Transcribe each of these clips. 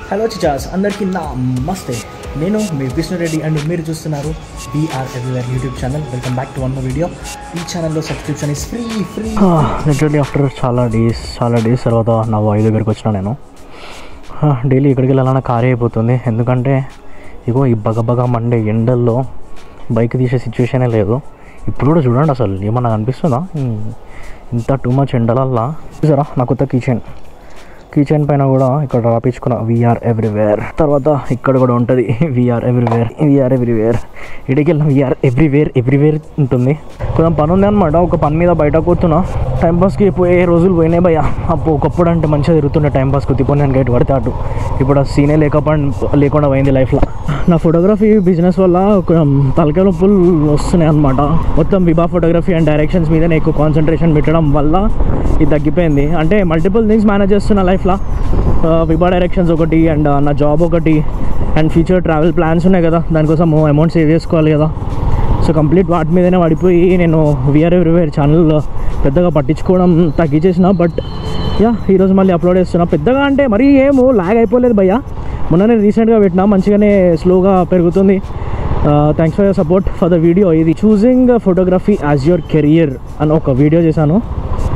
Hello Chichas, అందరికీ నమస్తే. నేను మీ విష్ణురెడ్డి అండ్ మీరు చూస్తున్నారు VR everywhere YouTube channel. Welcome back to one more video. ఈ ఛానల్లో subscription is free. Literally after చాలా డేస్ తర్వాత నా వాయి దగ్గరికి వచ్చిన నేను డైలీ ఎక్కడికి వెళ్ళాలన్నా కారే అయిపోతుంది. ఎందుకంటే ఇగో ఈ బగబగా మండే ఎండల్లో బైక్ తీసే సిచ్యువేషనే లేదు. ఇప్పుడు కూడా చూడండి, అసలు ఏమన్నా అనిపిస్తుందా ఇంత టూ మచ్ ఎండలల్లా? చూసారా నా కొత్త కీచైన్ పైన కూడా ఇక్కడ రాపించుకున్న వీఆర్ ఎవ్రీవేర్. తర్వాత ఇక్కడ కూడా ఉంటుంది వీఆర్ ఎవ్రీవేర్. ఇడికి వెళ్ళిన వీఆర్ ఎవ్రీవేర్ ఉంటుంది. కొంచెం పని ఉంది అనమాట. ఒక పని మీద బయట కూర్చున్నా. టైంపాస్కి పోయే రోజులు పోయినాయి భయ్య. అప్పుడు ఒకప్పుడు అంటే మంచిగా తిరుగుతుండే టైంపాస్కి తిప్పుకొని నేను గైట్ పడితే అటు. ఇప్పుడు ఆ సీనే లేకుండా పోయింది లైఫ్లో. నా ఫోటోగ్రఫీ బిజినెస్ వల్ల కొంచెం తలకాయ నొప్పులు వస్తున్నాయి అనమాట. మొత్తం విభా ఫోటోగ్రఫీ అండ్ డైరెక్షన్స్ మీదనే ఎక్కువ కాన్సన్ట్రేషన్ పెట్టడం వల్ల ఇది తగ్గిపోయింది. అంటే మల్టిపుల్ థింగ్స్ మేనేజ్ చేస్తున్నా లైఫ్లో. విభా డైరెక్షన్స్ ఒకటి, అండ్ నా జాబ్ ఒకటి, అండ్ ఫ్యూచర్ ట్రావెల్ ప్లాన్స్ ఉన్నాయి కదా, దానికోసం అమౌంట్ సేవ్ చేసుకోవాలి కదా. సో కంప్లీట్ వాటి మీదనే పడిపోయి నేను వీఆర్ ఎవ్రీవేర్ ఛానల్ పెద్దగా పట్టించుకోవడం తగ్గించేసిన. బట్ ఈరోజు మళ్ళీ అప్లోడ్ చేస్తున్నా. పెద్దగా అంటే మరీ ఏమో లాగ్ అయిపోలేదు భయ్య. మొన్ననే రీసెంట్గా పెట్టినా, మంచిగానే స్లోగా పెరుగుతుంది. Thanks for your support for the video. ఇది choosing photography as your career అని ఒక వీడియో చేశాను.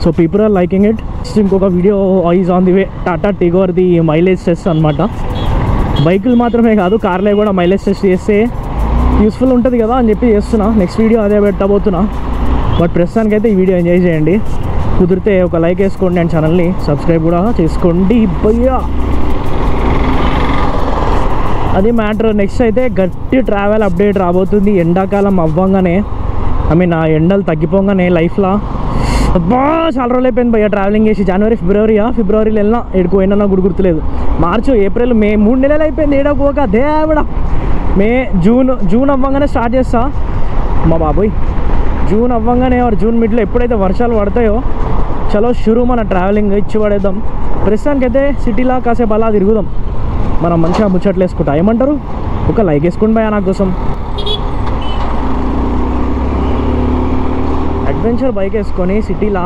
So people are liking it. ఇంకొక video is on the way. Tata Tigor the mileage test అనమాట. బైకులు మాత్రమే కాదు, కార్లో కూడా మైలేజ్ టెస్ట్ చేస్తే యూస్ఫుల్ ఉంటుంది కదా అని చెప్పి చేస్తున్నా. నెక్స్ట్ వీడియో అదే పెట్టబోతున్నా. బట్ ప్రస్తుతానికైతే ఈ వీడియో ఎంజాయ్ చేయండి. కుదిరితే ఒక లైక్ వేసుకోండి అండ్ ఛానల్ని సబ్స్క్రైబ్ కూడా చేసుకోండి భయ్యా. అది మ్యాటర్. నెక్స్ట్ అయితే గట్టి ట్రావెల్ అప్డేట్ రాబోతుంది. ఎండాకాలం అవ్వంగానే, ఆ ఎండలు తగ్గిపోగానే లైఫ్లో అబ్బా చాలా రోజులు అయిపోయింది భయ్య ట్రావెలింగ్ చేసి. ఫిబ్రవరిలో వెళ్ళినా, ఎడుకు పోయినా నాకు గుర్తులేదు. మార్చు, ఏప్రిల్, మే 3 నెలలు అయిపోయింది ఏడకపోక. దేవుడా, జూన్ అవ్వంగానే స్టార్ట్ చేస్తా. మా బాబోయ్, జూన్ అవ్వంగానే జూన్ మిడ్లో ఎప్పుడైతే వర్షాలు పడతాయో చలో షురూ మన ట్రావెలింగ్ ఇచ్చి పడేద్దాం. ప్రస్తుతానికైతే సిటీలో కాసేపు అలా తిరుగుదాం. మనం మంచిగా ముచ్చట్లు వేసుకుంటా. ఏమంటారు? ఒక లైక్ వేసుకోండి భయ్యా నా కోసం. అడ్వెంచర్ బైక్ వేసుకొని సిటీలో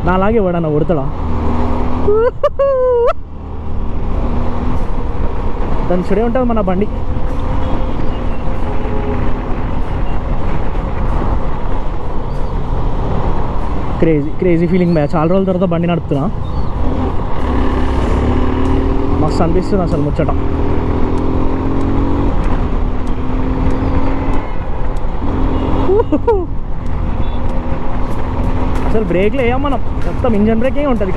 నాలాగే వాడన్నా కొడతాడా? దాని చెడే ఉంటుంది మన బండి. క్రేజీ ఫీలింగ్ భయ్యా. చాలా రోజుల తర్వాత బండి నడుపుతున్నా. మస్తు అనిపిస్తుంది అసలు ముచ్చట. అసలు బ్రేక్లు వేయం మనం, మొత్తం ఇంజన్ బ్రేక్ ఉంటుంది.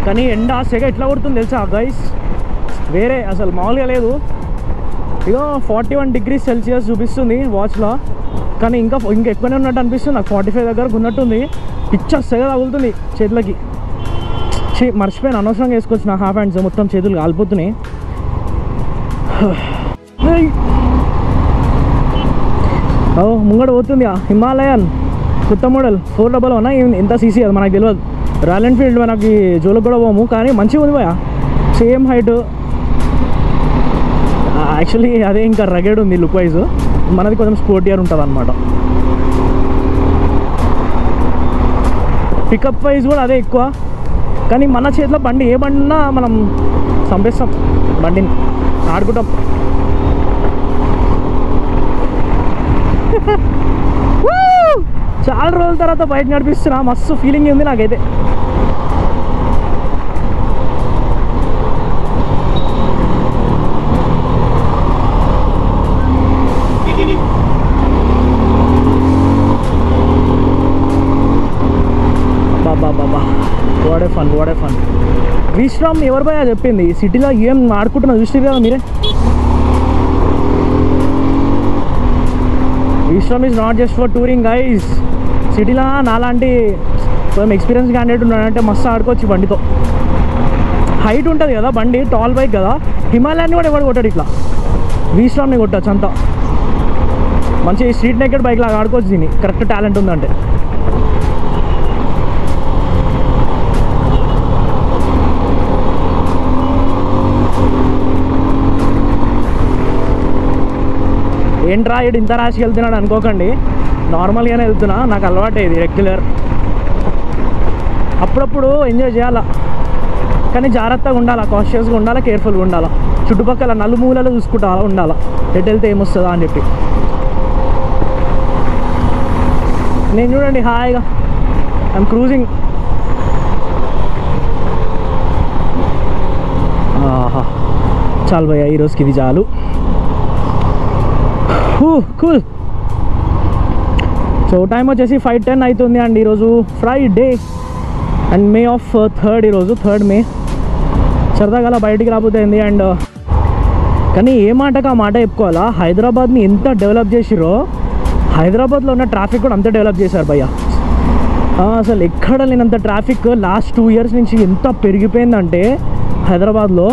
కానీ ఎండ సెగ ఎట్లా కొడుతుంది తెలుసా గైస్, వేరే అసలు మామూలుగా లేదు. ఇగో 41 degrees Celsius చూపిస్తుంది వాచ్లో, కానీ ఇంకా ఎక్కువనే ఉన్నట్టు అనిపిస్తుంది నాకు. 45 దగ్గరకు ఉన్నట్టుంది. పిచ్చర్ సెగ తగులుతుంది చేతులకి. మర్చిపోయాను, అనవసరంగా వేసుకొచ్చిన హాఫ్ హ్యాండ్స్. మొత్తం చేతులు కాలిపోతున్నాయి. ముంగడ పోతుంది హిమాలయన్ కొత్త మోడల్ 411. ఎంత సీసీ అది మనకు తెలియదు. రాయల్ ఎన్ఫీల్డ్ మనకి జోలకు కూడా పోము, కానీ మంచిగా ఉంది భయ్యా. Same height. యాక్చువల్లీ అదే ఇంకా రగెడ్ ఉంది లుక్ వైజ్. మనది కొంచెం స్పోర్టియర్ ఉంటుంది అనమాట. పికప్ వైజ్ కూడా అదే ఎక్కువ. కానీ మన చేతిలో బండి, ఏ బండి ఉన్నా మనం చంపేస్తాం బండిని, ఆడుకుంటాం. చాలా రోజుల తర్వాత బైక్ నడిపిస్తున్నా. మస్తు ఫీలింగ్ ఉంది నాకైతే. బాబా వాడే ఫన్. విశ్రామ్ ఎవరు భయ్యా చెప్పింది? సిటీలో ఏం ఆడుకుంటున్నా చూస్తారు కదా మీరే. Vishram is not just for touring guys. సిటీలో నాలాంటి కొంచెం ఎక్స్పీరియన్స్ క్యాండిడేట్ ఉన్నాడంటే మస్తు ఆడుకోవచ్చు బండితో. హైట్ ఉంటుంది కదా బండి, టాల్ బైక్ కదా. హిమాలయాన్ని కూడా ఎవరు కొట్టాడు, ఇట్లా విశ్రామ్ని కొట్టచ్చు అంతా. మంచి స్ట్రీట్ నెకెడ్ బైక్ లాగా ఆడుకోవచ్చు దీన్ని, కరెక్ట్ టాలెంట్ ఉందంటే. ఏంట్రా ఇటు ఇంత రాశికి వెళ్తున్నాడు అనుకోకండి, నార్మల్గానే వెళ్తున్నా. నాకు అలవాటు ఇది రెగ్యులర్. అప్పుడప్పుడు ఎంజాయ్ చేయాలా. కానీ జాగ్రత్తగా ఉండాలి, కాషియస్గా ఉండాలి, కేర్ఫుల్గా ఉండాలి, చుట్టుపక్కల నలుమూలలో చూసుకుంటా ఉండాలి ఎటు వెళ్తే ఏమొస్తుందా అని చెప్పి. నేను చూడండి హాయిగా ఐఎమ్ క్రూజింగ్. చాలు భయ్యా, ఈరోజుకి ఇది చాలు. కూల్. సో టైం వచ్చేసి 5:10 అవుతుంది అండి. ఈరోజు Friday and May of 3rd, ఈరోజు 3rd మే. సరదాగా అలా బయటికి రాబోతుంది. అండ్ కానీ ఏ మాటకు ఆ మాట చెప్పుకోవాలా, హైదరాబాద్ని ఎంత డెవలప్ చేసిరో హైదరాబాద్లో ఉన్న ట్రాఫిక్ కూడా అంతే డెవలప్ చేశారు భయ్య. అసలు ఎక్కడ లేనంత ట్రాఫిక్ లాస్ట్ 2 years నుంచి ఎంత పెరిగిపోయిందంటే హైదరాబాద్లో.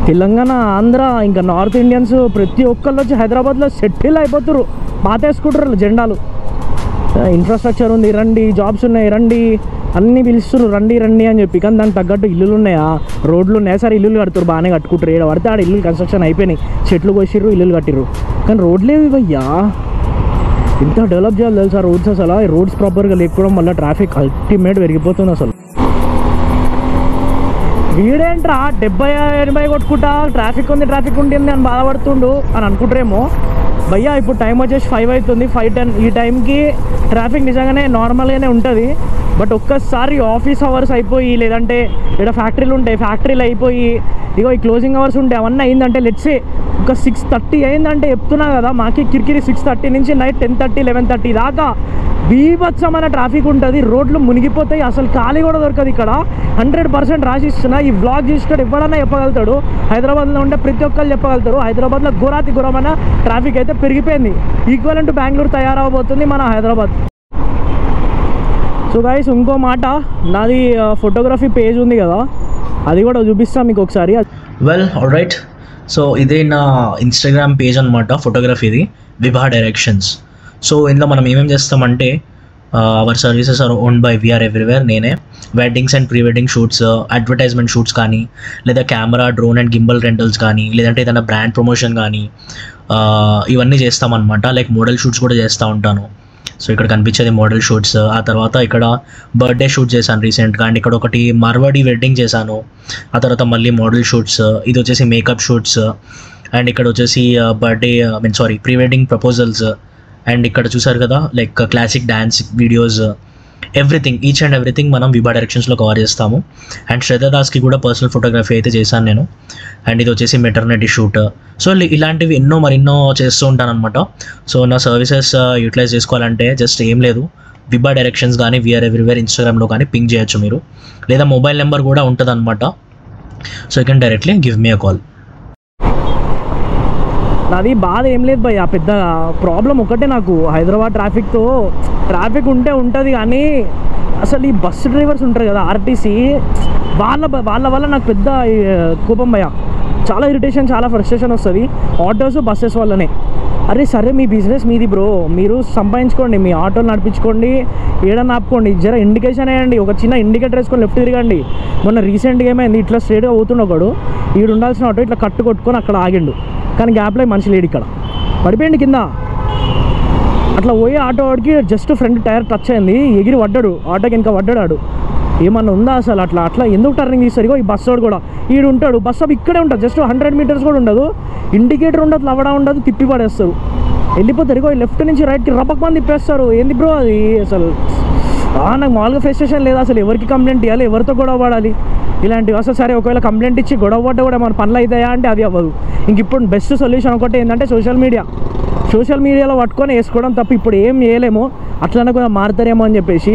తెలంగాణ, ఆంధ్ర, ఇంకా నార్త్ ఇండియన్స్ ప్రతి ఒక్కళ్ళు వచ్చి హైదరాబాద్లో సెటిల్ అయిపోతారు, పాతేసుకుంటారు జెండాలు. ఇన్ఫ్రాస్ట్రక్చర్ ఉంది, రండి, జాబ్స్ ఉన్నాయి, రండి, అన్నీ పిలుస్తున్నారు, రండి అని చెప్పి. కానీ దానికి తగ్గట్టు ఇల్లులు ఉన్నాయా, రోడ్లు ఉన్నాయా? సరే ఇల్లులు కడుతున్నారు, బాగానే కట్టుకుంటారు, ఏడ పడితే ఆడ ఇల్లు కన్స్ట్రక్షన్ అయిపోయినాయి, చెట్లు కోసిర్రు, ఇల్లులు కట్టిర్రు. కానీ రోడ్లేవి భయ్యా, ఇంత డెవలప్ చేయాలి తెలుసా రోడ్స్. అసలు ఈ రోడ్స్ ప్రాపర్గా లేకపోవడం వల్ల ట్రాఫిక్ అల్టిమేట్ పెరిగిపోతుంది. అసలు వీడేంట్రా 70-80 కొట్టుకుంటా ట్రాఫిక్ ఉంది అని బాధపడుతుండు అని అనుకుంటారేమో భయ్యా. ఇప్పుడు టైం వచ్చేసి 5 అవుతుంది, 5:10. ఈ టైంకి ట్రాఫిక్ నిజంగానే నార్మల్గానే ఉంటుంది. బట్ ఒక్కసారి ఆఫీస్ అవర్స్ అయిపోయి, లేదంటే ఇక్కడ ఫ్యాక్టరీలు ఉంటాయి, ఫ్యాక్టరీలు అయిపోయి ఇగో ఈ క్లోజింగ్ అవర్స్ ఉంటాయి, అవన్నీ అయిందంటే లెట్సే ఒక 6:30 అయిందంటే చెప్తున్నా కదా, మాకి కిరికిరి 6:30 నుంచి నైట్ 10:30, 11:30 దాకా బీభత్సమైన ట్రాఫిక్ ఉంటుంది. రోడ్లు మునిగిపోతాయి, అసలు ఖాళీ కూడా దొరకదు ఇక్కడ. 100% రాసిస్తున్నా. ఈ వ్లాగ్ చూసినట్టు ఎవడన్నా చెప్పగలుగుతాడు, హైదరాబాద్లో ఉంటే ప్రతి ఒక్కరు చెప్పగలుగుతారు, హైదరాబాద్లో ఘోరమైన ట్రాఫిక్ అయితే పెరిగిపోయింది. ఈక్వల్ టు బెంగళూరు తయారవబోతుంది మన హైదరాబాద్. సో గైస్, ఇంకో మాట, నాది ఫోటోగ్రఫీ పేజ్ ఉంది కదా, అది కూడా చూపిస్తాను మీకు ఒకసారి. Well alright. సో ఇదే నా ఇన్స్టాగ్రామ్ పేజ్ అనమాట, ఫోటోగ్రఫీది, విభా డైరెక్షన్స్. సో ఇందులో మనం ఏమేమి చేస్తామంటే, our services are owned by VR everywhere. నేనే weddings and pre wedding shoots, advertisement shoots కానీ, లేదా camera, drone and gimbal rentals కానీ, లేదంటే ఏదైనా బ్రాండ్ ప్రమోషన్ కానీ, ఇవన్నీ చేస్తామన్నమాట. లైక్ మోడల్ షూట్స్ కూడా చేస్తూ ఉంటాను. సో ఇక్కడ కనిపించేది మోడల్ షూట్స్. ఆ తర్వాత ఇక్కడ బర్త్డే షూట్ చేశాను రీసెంట్గా, అండ్ ఇక్కడ ఒకటి మార్వాడి వెడ్డింగ్ చేశాను. ఆ తర్వాత మళ్ళీ మోడల్ షూట్స్, ఇది వచ్చేసి మేకప్ షూట్స్, అండ్ ఇక్కడ వచ్చేసి ప్రీ వెడ్డింగ్ ప్రపోజల్స్, అండ్ ఇక్కడ చూసారు కదా like classic dance videos, everything, each and everything మనం విభా డైరెక్షన్స్లో కవర్ చేస్తాము. అండ్ శ్రద్ధా దాస్కి కూడా పర్సనల్ ఫోటోగ్రఫీ అయితే చేశాను నేను. అండ్ ఇది వచ్చేసి మెటర్నిటీ షూట్. సో ఇలాంటివి మరెన్నో చేస్తూ ఉంటాను అనమాట. సో నా సర్వీసెస్ యూటిలైజ్ చేసుకోవాలంటే జస్ట్ ఏం లేదు, విభా డైరెక్షన్స్ కానీ వీఆర్ ఎవ్రీవేర్ ఇన్స్టాగ్రామ్లో కానీ పింక్ చేయొచ్చు మీరు, లేదా మొబైల్ నెంబర్ కూడా ఉంటుంది అనమాట. So you can directly give me a call. నాది బాధ ఏం లేదు భయ్య, పెద్ద ప్రాబ్లం ఒకటే నాకు, హైదరాబాద్ ట్రాఫిక్ ఉంటుంది. కానీ అసలు ఈ బస్సు డ్రైవర్స్ ఉంటారు కదా, ఆర్టీసీ, వాళ్ళ వల్ల నాకు పెద్ద కోపం భయ్య. చాలా ఇరిటేషన్, చాలా ఫ్రస్ట్రేషన్ వస్తుంది ఆటోస్, బస్సెస్ వల్లనే. అరే సరే, మీ బిజినెస్ మీది బ్రో, మీరు సంపాదించుకోండి, మీ ఆటోలు నడిపించుకోండి, ఏడన్నా ఆపుకోండి, జర ఇండికేషన్ వేయండి, ఒక చిన్న ఇండికేటర్ వేసుకొని లెఫ్ట్ తిరగండి. మొన్న రీసెంట్గా ఏమైంది, ఇట్లా స్ట్రేట్గా పోతుండే ఒకడు, ఈడు ఉండాల్సిన ఆటో ఇట్లా కొట్టుకొని అక్కడ ఆగిండు. కానీ గ్యాప్లో మనిషి లేడు, ఇక్కడ పడిపోయింది కింద. అట్లా పోయి ఆటో వాడికి జస్ట్ ఫ్రంట్ టైర్ టచ్ అయింది, ఎగిరి పడ్డాడు, ఆటోకి ఇంకా పడ్డాడు. ఏమన్నా ఉందా అసలు? అట్లా ఎందుకు టర్నింగ్ తీస్తారు? ఈ బస్ వాడు కూడా ఈడు ఉంటాడు, బస్ స్టాప్ ఇక్కడే ఉంటుంది, జస్ట్ 100 meters కూడా ఉండదు, ఇండికేటర్ ఉండదు, లవడా ఉండదు, తిప్పి పడేస్తారు, వెళ్ళిపోతారు. ఇగో లెఫ్ట్ నుంచి రైట్కి రపక్ మంది తిప్పేస్తారు. ఏంది బ్రో అది అసలు? నాకు మామూలుగా ఫ్రస్ట్రేషన్ లేదా అసలు? ఎవరికి కంప్లైంట్ ఇవ్వాలి, ఎవరితో గొడవ పడాలి ఇలాంటివి అసలు? సరే ఒకవేళ కంప్లైంట్ ఇచ్చి గొడవ పడ్డా కూడా మన పనులు అవుతాయా అంటే అది అవ్వదు. ఇంక ఇప్పుడు బెస్ట్ సొల్యూషన్ ఒకటి ఏంటంటే సోషల్ మీడియాలో పట్టుకొని వేసుకోవడం తప్ప ఇప్పుడు ఏం చేయలేము. అట్లనే కూడా మారుతారేమో అని చెప్పేసి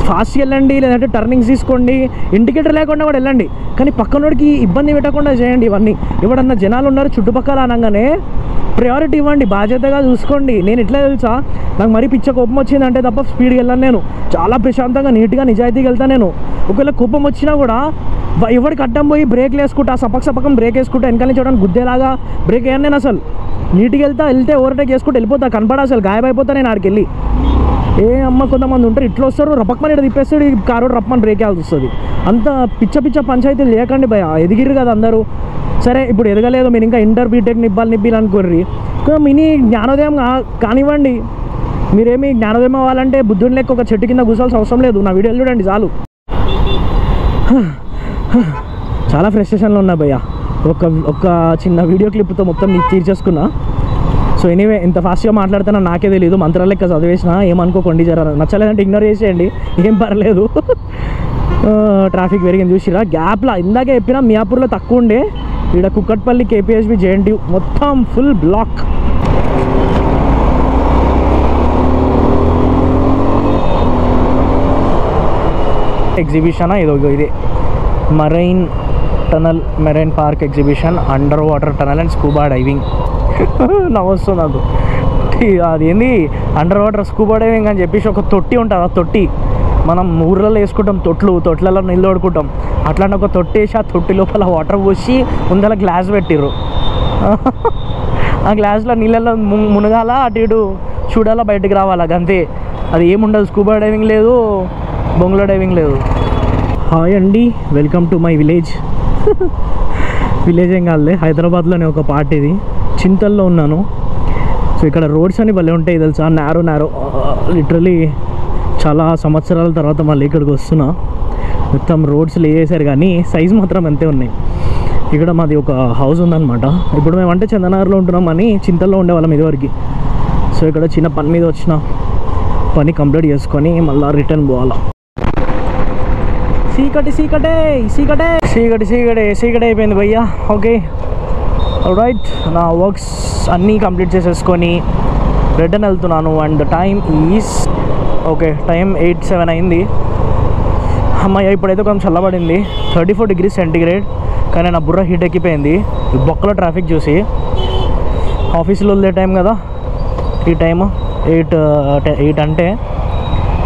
ఫాస్ట్గా వెళ్ళండి, లేదంటే టర్నింగ్స్ తీసుకోండి, ఇండికేటర్ లేకుండా కూడా వెళ్ళండి, కానీ పక్కనోడికి ఇబ్బంది పెట్టకుండా చేయండి. ఇవన్నీ ఎవడన్నా జనాలు ఉన్నారు చుట్టుపక్కల అనగానే ప్రయారిటీ ఇవ్వండి, బాధ్యతగా చూసుకోండి. నేను ఎట్లా తెలుసా, నాకు మరీ పిచ్చ కోపం వచ్చిందంటే తప్ప స్పీడ్కి వెళ్ళాను. నేను చాలా ప్రశాంతంగా నీట్గా నిజాయితీగా వెళ్తాను. నేను ఒకవేళ కోపం వచ్చినా కూడా ఎవరికి అడ్డం పోయి బ్రేక్లు వేసుకుంటా, సపకం బ్రేక్ వేసుకుంటా, వెనకాల నుంచి చూడడానికి గుద్దేలాగా బ్రేక్ వేయను నేను. అసలు నీట్గా వెళ్తే ఓవర్టేక్ చేసుకుంటూ వెళ్ళిపోతా, కనపడా, అసలు గాయమైపోతా నేను ఆడికి వెళ్ళి. ఏ అమ్మ కొంతమంది ఉంటారు ఇట్లా వస్తారు, రప్పకమని ఇక్కడ తిప్పేస్తాడు, ఈ కారు రప్పమని బ్రేక్ వేయాల్సి వస్తుంది. అంత పిచ్చ పంచాయతీలు లేకండి భయ, ఎదిగిరు కదా అందరూ. సరే ఇప్పుడు ఎదగలేదు, మీరు ఇంకా ఇంటర్ బీటెక్ నిబ్బాలు అనుకోర్రి, మినీ జ్ఞానోదయం కానివ్వండి. మీరేమి జ్ఞానోదయం అవ్వాలంటే బుద్ధుని లెక్క ఒక చెట్టు కింద కూర్చోవాల్సిన అవసరం లేదు, నా వీడియోలు చూడండి చాలు. చాలా ఫ్రస్ట్రేషన్లో ఉన్నా భయ్య. ఒక చిన్న వీడియో క్లిప్తో మొత్తం తీర్చేసుకున్నా. సో ఎనీవే ఇంత ఫాస్ట్గా మాట్లాడుతున్నా నాకే తెలియదు. మంత్రాల లెక్క చదివేసిన, ఏమనుకోకండి, జర నచ్చలేదంటే ఇగ్నోర్ చేసేయండి, ఏం పర్లేదు. ట్రాఫిక్ పెరిగింది చూసిరా. గ్యాప్లా ఇందాకే చెప్పినా మియాపూర్లో తక్కువ ఉండే, ఇక్కడ కుక్కట్పల్లి, కేపీహెచ్బి, జేఎన్టీయూ మొత్తం ఫుల్ బ్లాక్. ఎగ్జిబిషన్ ఇదే marine park exhibition, under water tunnel and scuba diving. నవ్వొస్తుంది నాకు. అదేంది అండర్ వాటర్ స్కూబా డైవింగ్ అని చెప్పేసి ఒక తొట్టి ఉంటుంది. ఆ తొట్టి మనం ఊర్లలో వేసుకుంటాం, తొట్లలో నీళ్ళు తోడుకుంటాం. అట్లాంటి ఒక తొట్టి వేసి ఆ తొట్టి లోపల వాటర్ పోసి ముందర గ్లాస్ పెట్టిర్రు. ఆ గ్లాస్లో నీళ్ళల్లో మునగాల, అటు ఇటు చూడాలా, బయటకు రావాలా, అంతే. అది ఏముండదు, స్కూబా డైవింగ్ లేదు, బొంగులో డైవింగ్ లేదు. హాయ్ అండి, welcome to my village. Village ఏం కాదులే, హైదరాబాద్లోనే ఒక పార్ట్. ఇది చింతల్లో ఉన్నాను. సో ఇక్కడ రోడ్స్ అని భలే ఉంటాయి తెలుసా, నారో లిటరలీ చాలా సంవత్సరాల తర్వాత మళ్ళీ ఇక్కడికి వస్తున్నా. మొత్తం రోడ్స్ లేసారు కానీ సైజ్ మాత్రం అంతే ఉన్నాయి. ఇక్కడ మాది ఒక హౌస్ ఉందన్నమాట. ఇప్పుడు మేమంటే చందనగర్లో ఉంటున్నాం అని చింతల్లో ఉండేవాళ్ళం ఇదివరకు. సో ఇక్కడ చిన్న పని మీద వచ్చిన, పని కంప్లీట్ చేసుకొని మళ్ళీ రిటర్న్ పోవాలా. చీకటి అయిపోయింది భయ్యా. ఓకే రైట్, నా వర్క్స్ అన్నీ కంప్లీట్ చేసేసుకొని రిటర్న్ వెళ్తున్నాను. అండ్ టైం ఈజ్ టైం 8:07 అయింది. అమ్మాయి ఇప్పుడైతే కొంచెం చల్లబడింది, 34 degrees సెంటిగ్రేడ్. కానీ నా బుర్ర హీట్ ఎక్కిపోయింది ఈ బొక్కలో ట్రాఫిక్ చూసి. ఆఫీసులో వెళ్ళే టైం కదా ఈ టైము, 8 అంటే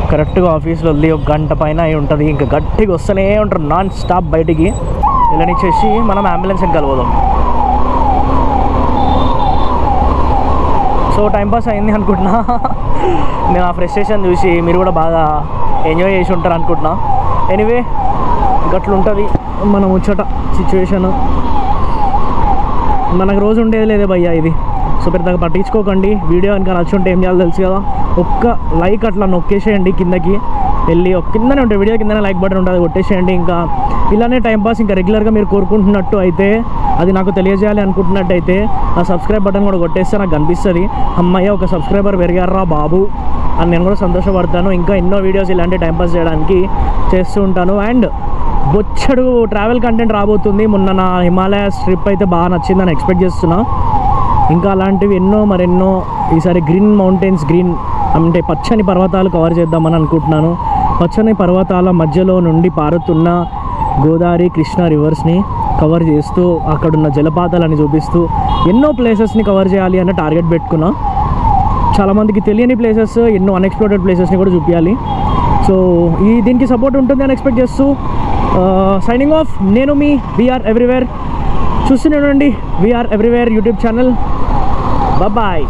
కరెక్ట్గా ఆఫీస్లో వెళ్ళి 1 గంట పైన అయి ఉంటుంది. ఇంకా గట్టిగా వస్తూనే ఉంటారు నాన్ స్టాప్ బయటికి. వెళ్ళనిచ్చేసి మనం అంబులెన్స్ ఇంకా పోదాం. సో టైంపాస్ అయింది అనుకుంటున్నా. నేను ఆ ఫ్రస్ట్రేషన్ చూసి మీరు కూడా బాగా ఎంజాయ్ చేసి ఉంటారు అనుకుంటున్నా. ఎనీవే గట్లుంటుంది మన ముచ్చట సిచ్యువేషన్. మనకు రోజు ఉండేది లేదే భయ్యా ఇది. సో పెద్దగా పట్టించుకోకండి. వీడియో కనుక నచ్చుంటే ఏం చేయాలో తెలుసు కదా, ఒక్క లైక్ అట్లా నొక్కేసేయండి కిందకి వెళ్ళి. కిందనే ఉంటుంది వీడియో కిందనే లైక్ బటన్ ఉంటుంది, కొట్టేసేయండి. ఇంకా ఇలానే టైంపాస్ ఇంకా రెగ్యులర్గా మీరు కోరుకుంటున్నట్టు అయితే, అది నాకు తెలియజేయాలి అనుకుంటున్నట్టయితే ఆ సబ్స్క్రైబ్ బటన్ కూడా కొట్టేస్తే నాకు కనిపిస్తుంది, అమ్మయ్య ఒక సబ్స్క్రైబర్ పెరిగారా బాబు అని నేను కూడా సంతోషపడతాను. ఇంకా ఎన్నో వీడియోస్ ఇలాంటి టైంపాస్ చేయడానికి చేస్తూ ఉంటాను. అండ్ బొచ్చడు ట్రావెల్ కంటెంట్ రాబోతుంది. మొన్న నా హిమాలయాస్ ట్రిప్ అయితే బాగా నచ్చిందని ఎక్స్పెక్ట్ చేస్తున్నా. ఇంకా అలాంటివి ఎన్నో మరెన్నో ఈసారి గ్రీన్ మౌంటైన్స్, అంటే పచ్చని పర్వతాలు కవర్ చేద్దామని అనుకుంటున్నాను. పచ్చని పర్వతాల మధ్యలో నుండి పారుతున్న గోదావరి, కృష్ణ రివర్స్ని కవర్ చేస్తూ, అక్కడున్న జలపాతాలని చూపిస్తూ ఎన్నో ప్లేసెస్ని కవర్ చేయాలి అన్న టార్గెట్ పెట్టుకున్నా. చాలామందికి తెలియని ప్లేసెస్, ఎన్నో అన్ఎక్స్ప్లోర్డ్ ప్లేసెస్ని కూడా చూపించాలి. సో దీనికి సపోర్ట్ ఉంటుంది అని ఎక్స్పెక్ట్ చేస్తూ సైనింగ్ ఆఫ్. నేను మీ వీఆర్ ఎవ్రీవేర్. చూస్తూనే ఉండండి VR everywhere YouTube channel. Bye.